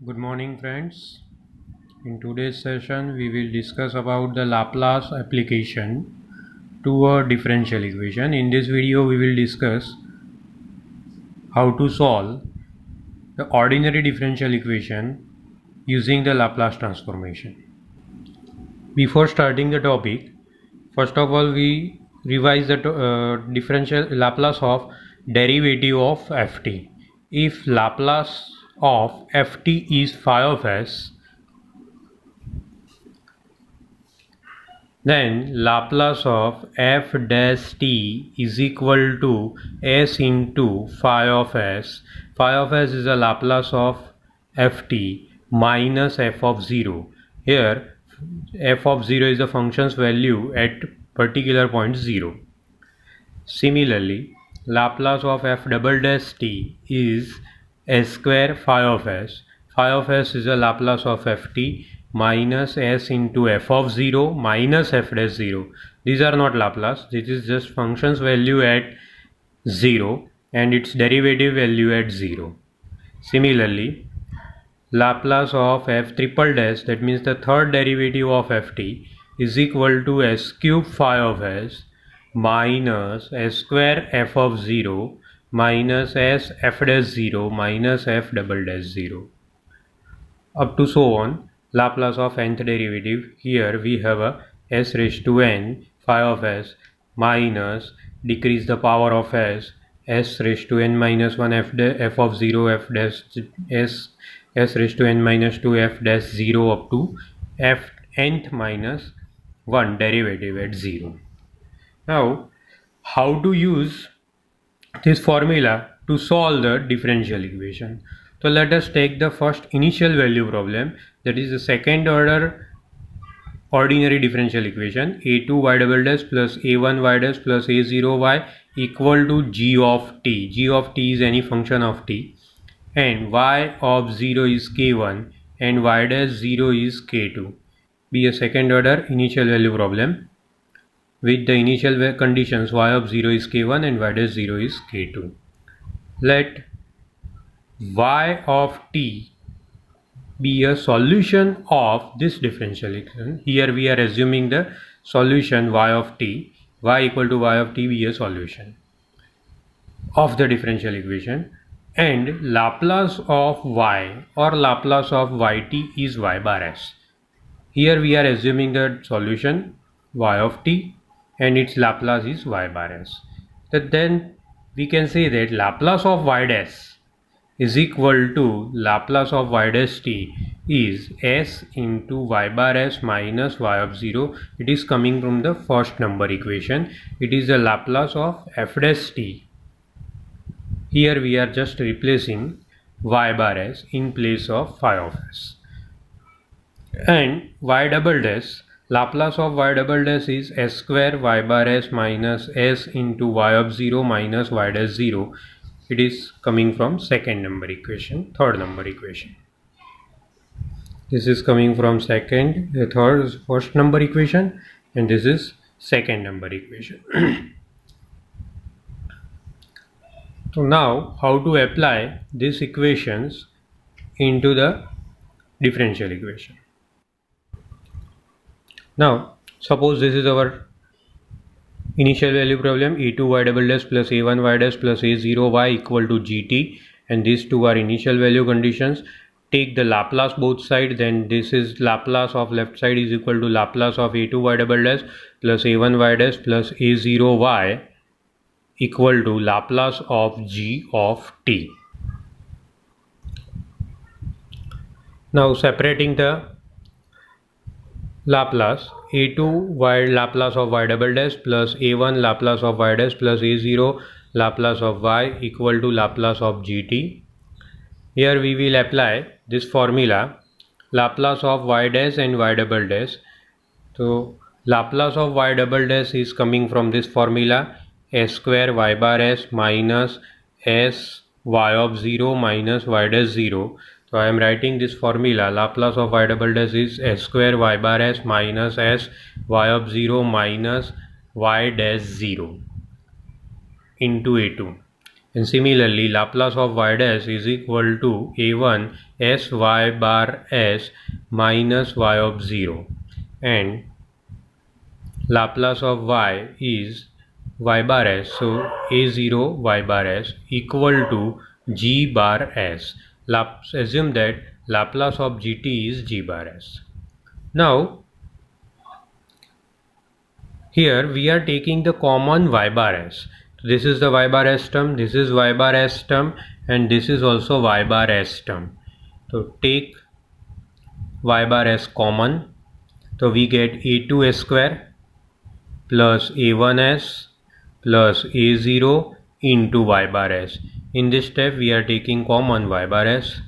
Good morning friends. In today's session we will discuss about the Laplace application to a differential equation. In this video we will discuss how to solve the ordinary differential equation using the Laplace transformation. Before starting the topic, first of all we revise the differential Laplace of derivative of ft. If Laplace of ft is phi of s, then Laplace of f dash t is equal to s into phi of s. Phi of s is a Laplace of ft minus f of 0. Here f of 0 is the function's value at particular point 0. Similarly, Laplace of f double dash t is s square phi of s. Phi of s is a Laplace of ft minus s into f of 0 minus f dash 0. These are not Laplace, this is just function's value at 0 and its derivative value at 0. Similarly, Laplace of f triple dash, that means the third derivative of ft, is equal to s cube phi of s minus s square f of 0 minus s f dash 0 minus f double dash 0 up to so on. Laplace of nth derivative, here we have a s raised to n phi of s minus decrease the power of s raised to n minus 1 f of 0 f dash s raised to n minus 2 f dash 0 up to f nth minus 1 derivative at 0. Now, how to use this formula to solve the differential equation? So let us take the first initial value problem, that is the second order ordinary differential equation. a2y double dash plus a1y dash plus a0y equal to g of t. G of t is any function of t and y of 0 is k1 and y dash 0 is k2. Be a second order initial value problem with the initial conditions y of 0 is k1 and y dash 0 is k2. Let y of t be a solution of this differential equation. Here we are assuming the solution y of t, y equal to y of t be a solution of the differential equation, and Laplace of y or Laplace of yt is y bar s. Here we are assuming the solution y of t and its Laplace is y bar s. Then we can say that Laplace of y dash is equal to Laplace of y dash t is s into y bar s minus y of 0. It is coming from the first number equation. It is the Laplace of f dash t. Here we are just replacing y bar s in place of phi of s. And y double dash, Laplace of y double dash is s square y bar s minus s into y of 0 minus y dash 0. It is coming from second number equation, third number equation. This is coming from first number equation, and this is second number equation. So now how to apply these equations into the differential equation. Now suppose this is our initial value problem, a2y double dash plus a1y dash plus a0y equal to gt, and these two are initial value conditions. Take the Laplace both side, then this is Laplace of left side is equal to Laplace of a2y double dash plus a1y dash plus a0y equal to Laplace of g of t. Now separating the Laplace, a2 y Laplace of y double dash plus a1 Laplace of y dash plus a0 Laplace of y equal to Laplace of gt. Here we will apply this formula, Laplace of y dash and y double dash. So Laplace of y double dash is coming from this formula, s square y bar s minus s y of 0 minus y dash 0. So I am writing this formula, Laplace of y double dash is s square y bar s minus s y of 0 minus y dash 0 into a2. And similarly, Laplace of y dash is equal to a1 s y bar s minus y of 0, and Laplace of y is y bar s, so a0 y bar s equal to g bar s. Assume that Laplace of gt is g bar s. Now here we are taking the common y bar s. This is the y bar s term, this is y bar s term, and this is also y bar s term. So take y bar s common, so we get a2 square plus a1s plus a0 into y bar s. In this step we are taking common y bar s.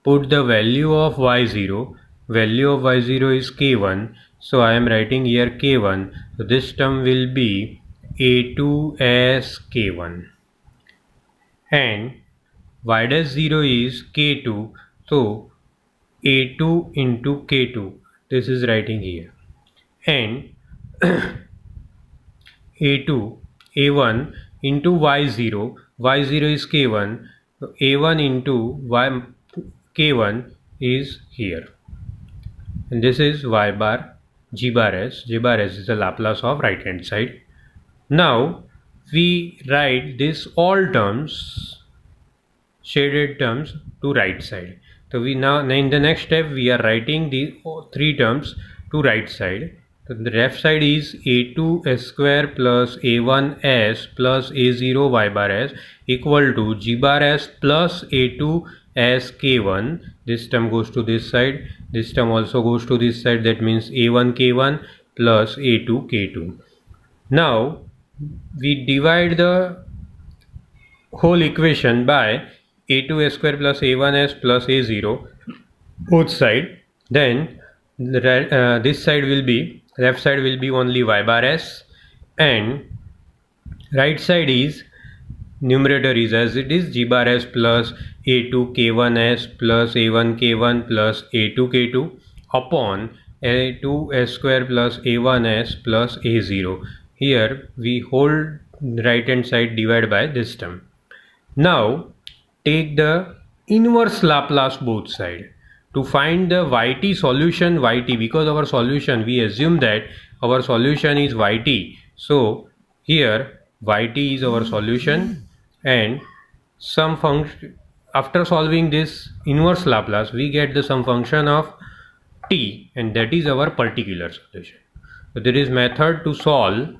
Put the value of y0. Value of y0 is k1, so I am writing here k1. So this term will be a2 as k1, and y dash 0 is k2, so a2 into k2. This is writing here, and a2 a1 into y0. Y0 is k1, so a1 into y k1 is here, and this is y bar g bar s. G bar s is the Laplace of right hand side. Now we write this all terms, shaded terms, to right side. So we now in the next step we are writing the three terms to right side. So the left side is a2 s square plus a1 s plus a0 y bar s equal to g bar s plus a2 s k1. This term goes to this side, this term also goes to this side, that means a1 k1 plus a2 k2. Now we divide the whole equation by a2 s square plus a1s plus a0 both side. Then this side will be, left side will be only y bar s, and right side is, numerator is as it is, g bar s plus a2 k1s plus a1 k1 plus a2 k2 upon a2 s square plus a1s plus a0. Here we hold right hand side divided by this term. Now take the inverse Laplace both side to find the yt solution yt, because our solution, we assume that our solution is yt. So here yt is our solution, and some function, after solving this inverse Laplace we get the some function of t, and that is our particular solution. So there is method to solve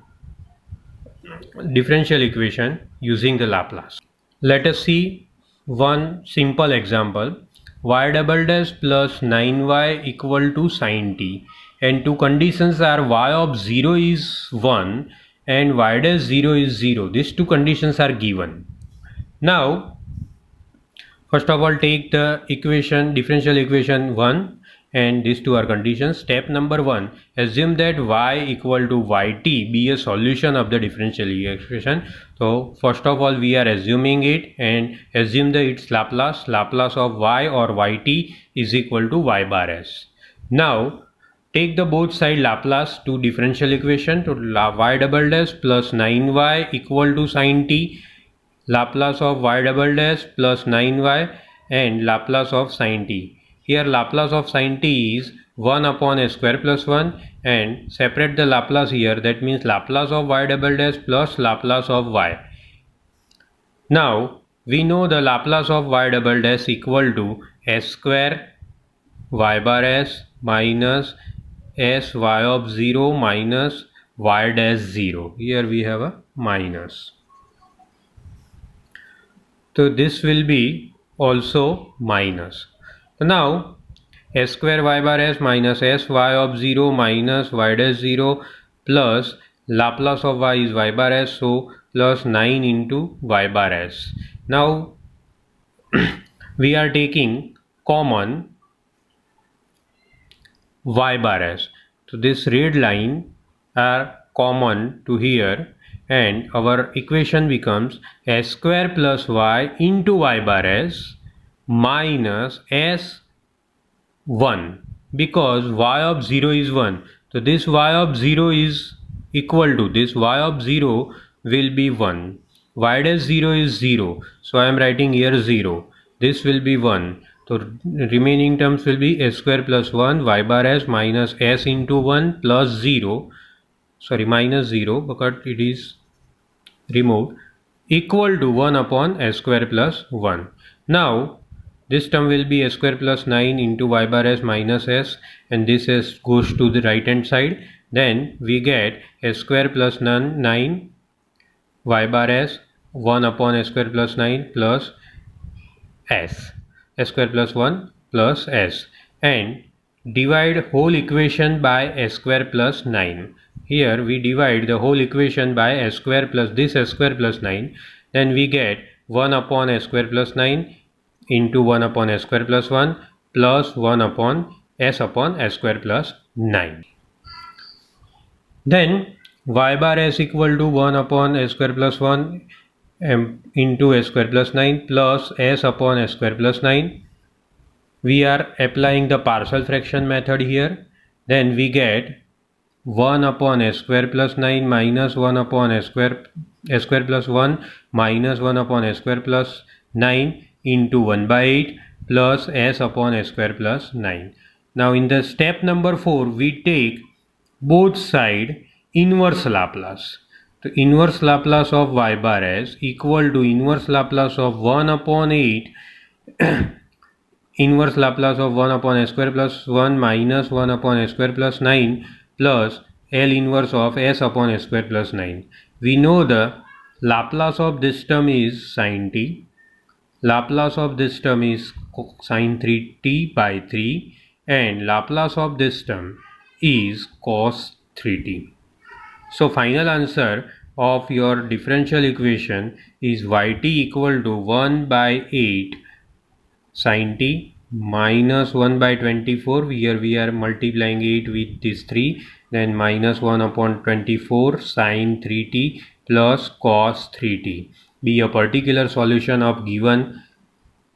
differential equation using the Laplace. Let us see one simple example. Y double dash plus 9y equal to sin t, and two conditions are y of 0 is 1 and y dash 0 is 0. These two conditions are given. Now first of all take the equation, differential equation 1, and these two are conditions. Step number 1, assume that y equal to yt be a solution of the differential equation. So first of all we are assuming it, and assume that its Laplace, Laplace of y or yt is equal to y bar s. Now take the both side Laplace to differential equation. To y double dash plus 9y equal to sin t, Laplace of y double dash plus 9y and Laplace of sin t. Here Laplace of sin t is 1 upon s square plus 1, and separate the Laplace here, that means Laplace of y double dash plus Laplace of y. Now we know the Laplace of y double dash equal to s square y bar s minus s y of 0 minus y dash 0. Here we have a minus. So this will be also minus. So now s square y bar s minus s y of 0 minus y dash 0 plus Laplace of y is y bar s, so plus 9 into y bar s. Now we are taking common y bar s. So this red line are common to here, and our equation becomes s square plus y into y bar s minus s 1, because y of 0 is 1. So this y of 0 is equal to, this y of 0 will be 1. y dash 0 is 0, so I am writing here 0. This will be 1. So remaining terms will be s square plus 1 y bar s minus s into 1 plus 0, sorry, minus 0 because it is removed, equal to 1 upon s square plus 1. Now this term will be s square plus 9 into y bar s minus s, and this s goes to the right hand side. Then we get s square plus 9 y bar s 1 upon s square plus 9 plus s square plus 1 plus s, and divide whole equation by s square plus 9. Here we divide the whole equation by s square plus this s square plus 9. Then we get 1 upon s square plus 9 into 1 upon s square plus 1 plus 1 upon s square plus 9. Then y bar s equal to 1 upon s square plus 1 into s square plus 9 plus s upon s square plus 9. We are applying the partial fraction method here. Then we get 1 upon s square plus 9 minus 1 upon s square plus 1 minus 1 upon s square plus 9 into 1 by 8 plus s upon s square plus 9. Now in the step number 4 we take both side inverse Laplace. The inverse Laplace of y bar s equal to inverse Laplace of 1 upon 8 inverse Laplace of 1 upon s square plus 1 minus 1 upon s square plus 9 plus L inverse of s upon s square plus 9. We know the Laplace of this term is sin t. Laplace of this term is sin 3t by 3, and Laplace of this term is cos 3t. So final answer of your differential equation is yt equal to 1 by 8 sin t minus 1 by 24. Here we are multiplying it with this 3, then minus 1 upon 24 sin 3t plus cos 3t. Be a particular solution of given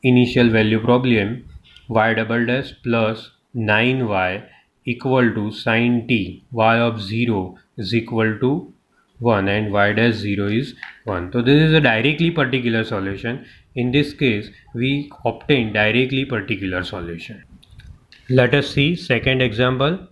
initial value problem y double dash plus 9y equal to sin t y of 0 is equal to 1 and y dash 0 is 1. So this is a directly particular solution. In this case we obtain directly particular solution. Let us see second example.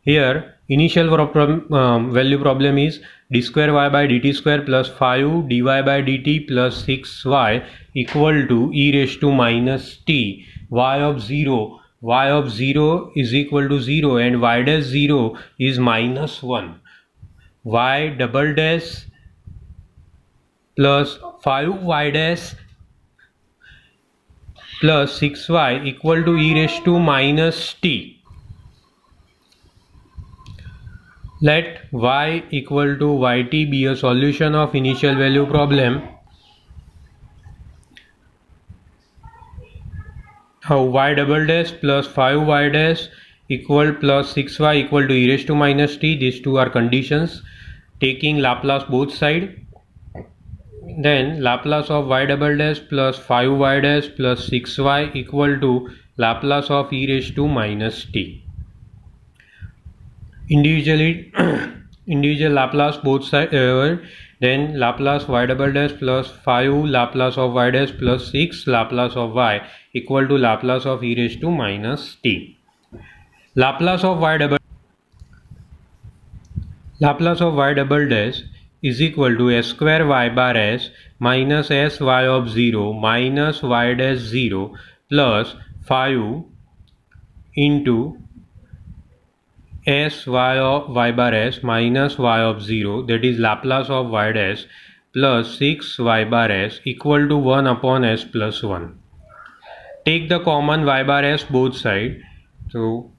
Here initial value problem is d square y by dt square plus 5 dy by dt plus 6y equal to e raised to minus t y of 0 is equal to 0 and y dash 0 is minus 1. Y double dash plus 5y dash plus 6y equal to e raised to minus t. Let y equal to yt be a solution of initial value problem. How y double dash plus 5y dash equal plus 6y equal to e raised to minus t. These two are conditions. Taking Laplace both side, then Laplace of y double dash plus 5y dash plus 6y equal to Laplace of e raised to minus t. Individual Laplace both side, then Laplace y double dash plus 5 Laplace of y dash plus 6 Laplace of y equal to Laplace of e raised to minus t. Laplace of y double dash is equal to s square y bar s minus s y of 0 minus y dash 0 plus 5 into s y of y bar s minus y of 0, that is Laplace of y dash plus 6 y bar s equal to 1 upon s plus 1. Take the common y bar s both side. So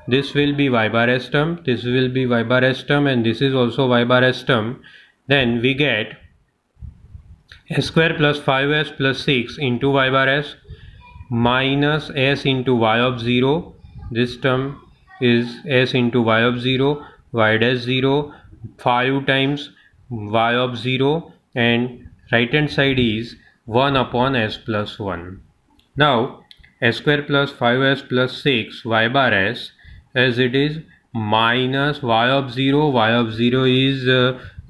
this will be y bar s term, this will be y bar s term, and this is also y bar s term. Then we get s square plus 5s plus 6 into y bar s minus s into y of 0. This term is s into y of 0, y dash 0, 5 times y of 0, and right hand side is 1 upon s plus 1. Now s square plus 5s plus 6 y bar s, as it is minus y of 0 is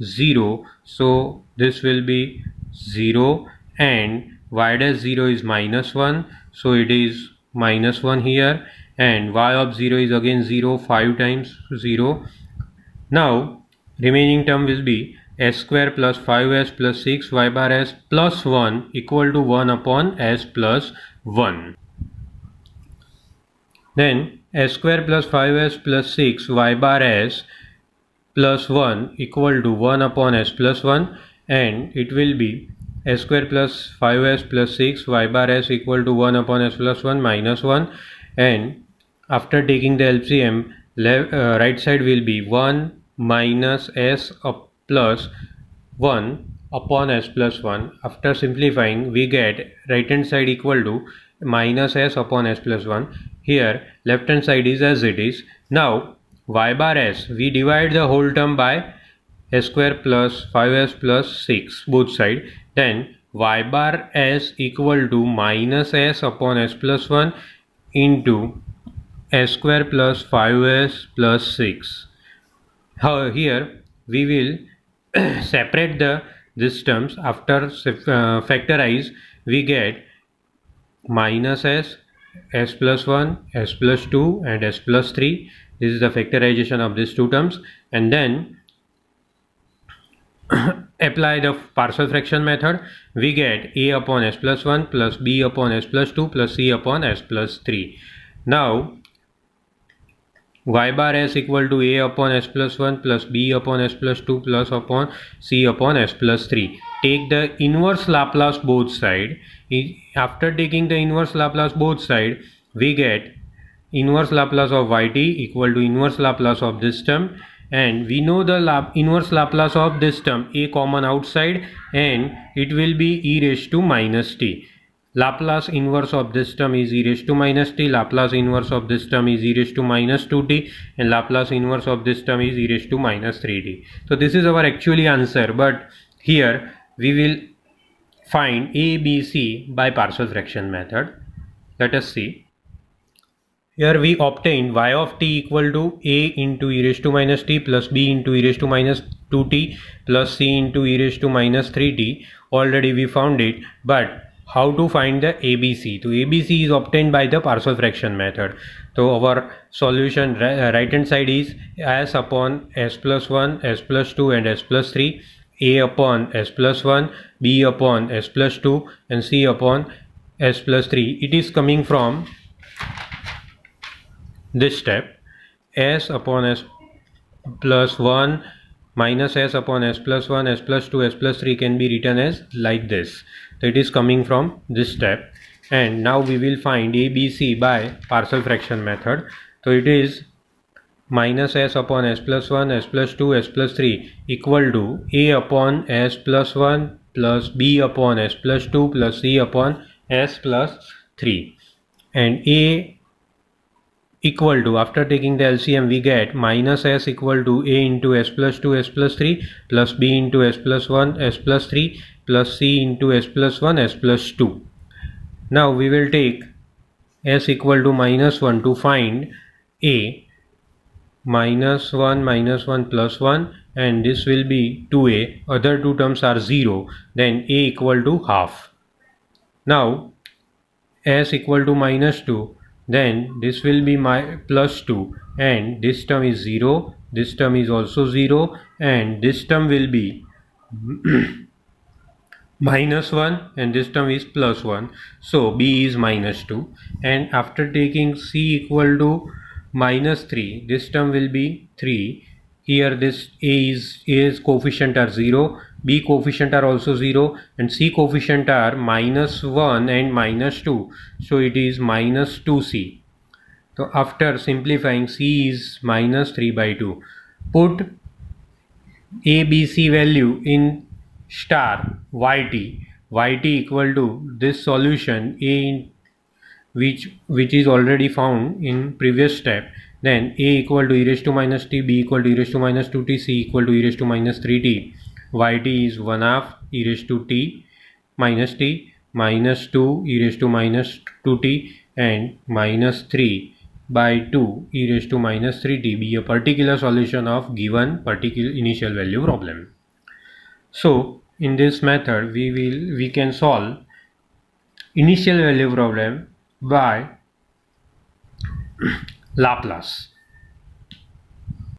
0, so this will be 0, and y dash 0 is minus 1, so it is minus 1 here, and y of 0 is again 0, 5 times 0. Now remaining term will be s square plus 5s plus 6 y bar s plus 1 equal to 1 upon s plus 1. Then s square plus 5s plus 6 y bar s plus 1 equal to 1 upon s plus 1, and it will be s square plus 5s plus 6 y bar s equal to 1 upon s plus 1 minus 1, and after taking the LCM, right side will be 1 minus s plus 1 upon s plus 1. After simplifying, we get right hand side equal to minus s upon s plus 1. Here left hand side is as it is. Now y bar s, we divide the whole term by s square plus 5s plus 6 both side, then y bar s equal to minus s upon s plus 1 into s square plus 5s plus 6. Here we will separate these terms. After factorize, we get minus s plus 1, s plus 2 and s plus 3. This is the factorization of these two terms, and then apply the partial fraction method. We get a upon s plus 1 plus b upon s plus 2 plus c upon s plus 3. Now y bar s equal to a upon s plus 1 plus b upon s plus 2 plus upon c upon s plus 3. Take the inverse Laplace both side. After taking the inverse Laplace both side, we get inverse Laplace of yt equal to inverse Laplace of this term, and we know the inverse Laplace of this term, a common outside, and it will be e raised to minus t. Laplace inverse of this term is e raised to minus t, Laplace inverse of this term is e raised to minus 2t, and Laplace inverse of this term is e raised to minus 3t. So this is our actually answer, but here we will find a, b, c by partial fraction method. Let us see. Here we obtain y of t equal to a into e raised to minus t plus b into e raised to minus 2t plus c into e raised to minus 3t. Already we found it, but how to find the ABC? So ABC is obtained by the partial fraction method. So our solution right hand side is s upon s plus 1, s plus 2 and s plus 3, a upon s plus 1, b upon s plus 2 and c upon s plus 3. It is coming from this step, s upon s plus 1 minus s upon s plus 1, s plus 2, s plus 3 can be written as like this. So it is coming from this step, and now we will find ABC by partial fraction method. So it is minus s upon s plus 1, s plus 2, s plus 3 equal to a upon s plus 1 plus b upon s plus 2 plus c upon s plus 3, and a equal to, after taking the LCM, we get minus s equal to a into s plus 2 s plus 3 plus b into s plus 1 s plus 3 plus c into s plus 1 s plus 2. Now we will take s equal to minus 1 to find a. Minus 1 plus 1, and this will be 2a. Other two terms are 0, then a equal to half. Now s equal to minus 2, then this will be my plus 2, and this term is 0, this term is also 0, and this term will be minus 1, and this term is plus 1, so b is minus 2. And after taking c equal to minus 3, this term will be 3. Here this a's coefficient are 0, b coefficient are also 0, and c coefficient are minus 1 and minus 2, so it is minus 2c. So after simplifying, c is minus 3 by 2. Put a, b, c value in star yt equal to this solution a, which is already found in previous step. Then a equal to e raised to minus t, b equal to e raised to minus 2t, c equal to e raised to minus 3t. Yt is 1 half e raised to t minus 2 e raised to minus 2t, and minus 3 by 2 e raised to minus 3t be a particular solution of given particular initial value problem. So in this method we can solve initial value problem by Laplace.